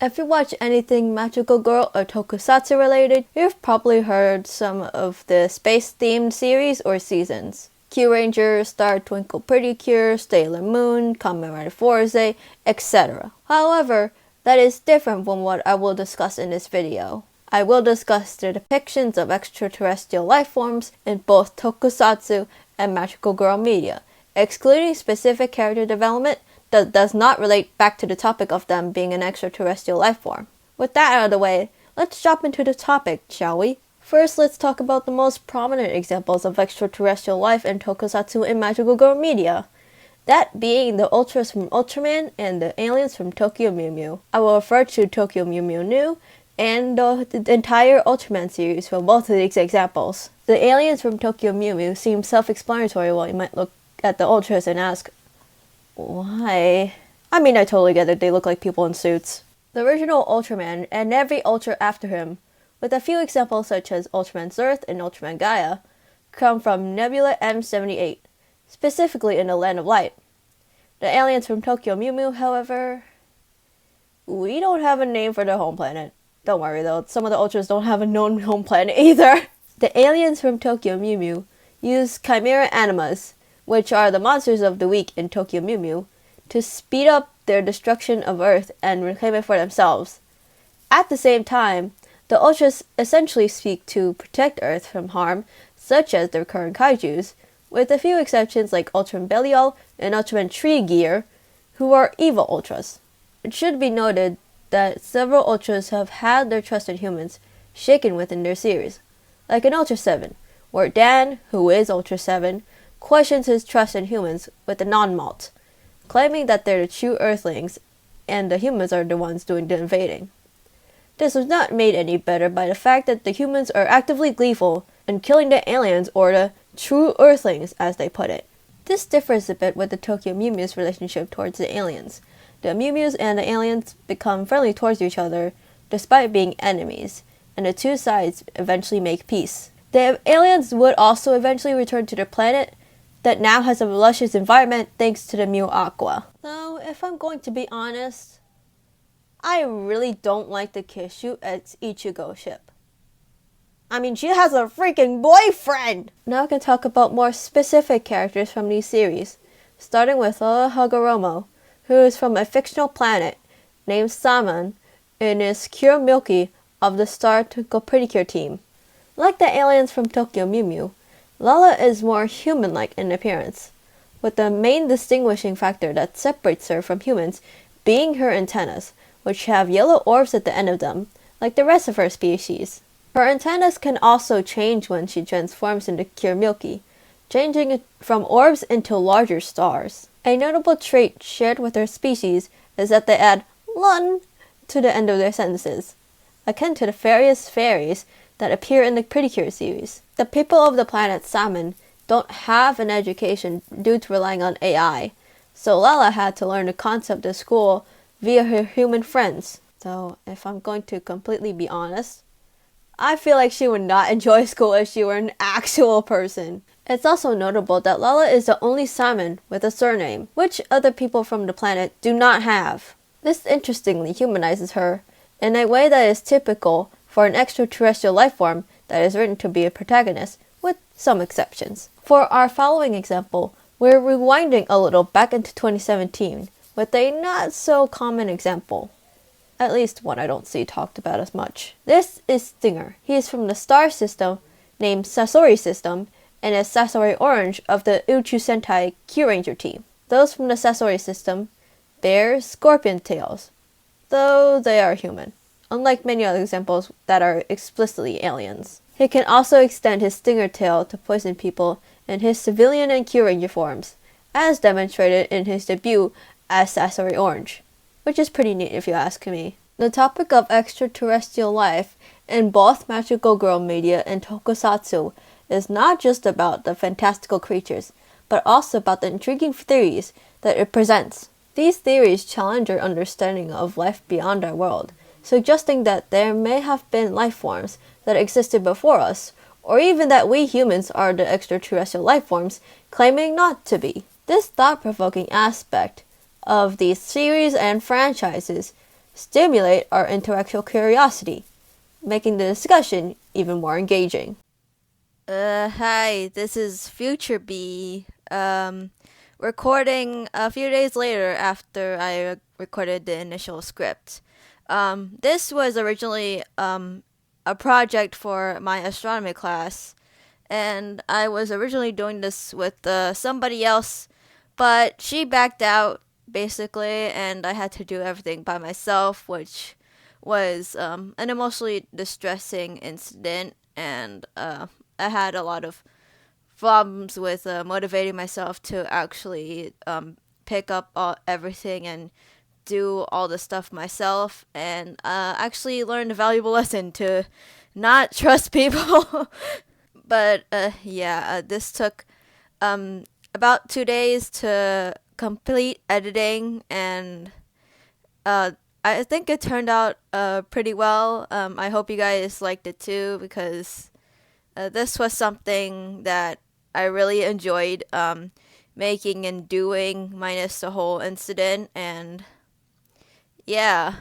If you watch anything Magical Girl or tokusatsu related, you've probably heard some of the space-themed series or seasons. Q-Ranger, Star Twinkle Pretty Cure, Sailor Moon, Kamen Rider Forze, etc. However, that is different from what I will discuss in this video. I will discuss the depictions of extraterrestrial life forms in both tokusatsu and Magical Girl media, excluding specific character development that does not relate back to the topic of them being an extraterrestrial life form. With that out of the way, let's jump into the topic, shall we? First, let's talk about the most prominent examples of extraterrestrial life in tokusatsu and Magical Girl media. That being the Ultras from Ultraman and the aliens from Tokyo Mew Mew. I will refer to Tokyo Mew Mew New and the entire Ultraman series for both of these examples. The aliens from Tokyo Mew Mew seem self-explanatory while you might look at the Ultras and ask, why? I mean, I totally get it, they look like people in suits. The original Ultraman and every Ultra after him, with a few examples such as Ultraman Zerth and Ultraman Gaia, come from Nebula M78, specifically in the Land of Light. The aliens from Tokyo Mew Mew, however, we don't have a name for their home planet. Don't worry though, some of the Ultras don't have a known home planet either. The aliens from Tokyo Mew Mew use Chimera Animas, which are the monsters of the week in Tokyo Mew Mew, to speed up their destruction of Earth and reclaim it for themselves. At the same time, the Ultras essentially seek to protect Earth from harm, such as their current kaijus, with a few exceptions like Ultraman Belial and Ultraman Tree Gear, who are evil Ultras. It should be noted that several Ultras have had their trust in humans shaken within their series, like in Ultra 7, where Dan, who is Ultra 7, questions his trust in humans with the non-malt, claiming that they're the true Earthlings and the humans are the ones doing the invading. This was not made any better by the fact that the humans are actively gleeful in killing the aliens, or the true Earthlings as they put it. This differs a bit with the Tokyo Mew Mew's relationship towards the aliens. The Mew Mews and the aliens become friendly towards each other despite being enemies, and the two sides eventually make peace. The aliens would also eventually return to their planet that now has a luscious environment thanks to the Mew Aqua. Though, if I'm going to be honest, I really don't like the Kishu as Ichigo ship. I mean, she has a freaking boyfriend! Now I can talk about more specific characters from these series, starting with Lola Hagoromo, who is from a fictional planet named Saman and is Cure Milky of the Star Twinkle Pretty Cure team. Like the aliens from Tokyo Mew Mew, Lala is more human-like in appearance, with the main distinguishing factor that separates her from humans being her antennas, which have yellow orbs at the end of them, like the rest of her species. Her antennas can also change when she transforms into Cure Milky, changing it from orbs into larger stars. A notable trait shared with her species is that they add "lun" to the end of their sentences, akin to the various fairies that appear in the Pretty Cure series. The people of the planet Saman don't have an education due to relying on AI, so Lala had to learn the concept of school via her human friends. So, if I'm going to completely be honest, I feel like she would not enjoy school if she were an actual person. It's also notable that Lala is the only Saman with a surname, which other people from the planet do not have. This interestingly humanizes her in a way that is typical for an extraterrestrial life form that is written to be a protagonist, with some exceptions. For our following example, we're rewinding a little back into 2017 with a not so common example. At least one I don't see talked about as much. This is Stinger. He is from the star system named Sasori System and is Sasori Orange of the Uchu Sentai Q-Ranger team. Those from the Sasori System bear scorpion tails, though they are human, unlike many other examples that are explicitly aliens. He can also extend his stinger tail to poison people in his civilian and Q-Ranger forms, as demonstrated in his debut as Sasori Orange, which is pretty neat if you ask me. The topic of extraterrestrial life in both Magical Girl media and tokusatsu is not just about the fantastical creatures, but also about the intriguing theories that it presents. These theories challenge our understanding of life beyond our world, suggesting that there may have been life forms that existed before us, or even that we humans are the extraterrestrial life forms claiming not to be. This thought-provoking aspect of these series and franchises stimulate our intellectual curiosity, making the discussion even more engaging. Hi, this is Future B. Recording a few days later after I recorded the initial script. This was originally a project for my astronomy class, and I was originally doing this with somebody else, but she backed out basically, and I had to do everything by myself, which was an emotionally distressing incident, and I had a lot of problems with motivating myself to actually pick up everything and do all the stuff myself, and actually learned a valuable lesson to not trust people. But yeah, this took about 2 days to complete editing, and I think it turned out pretty well. I hope you guys liked it too, because this was something that I really enjoyed making and doing, minus the whole incident, and yeah.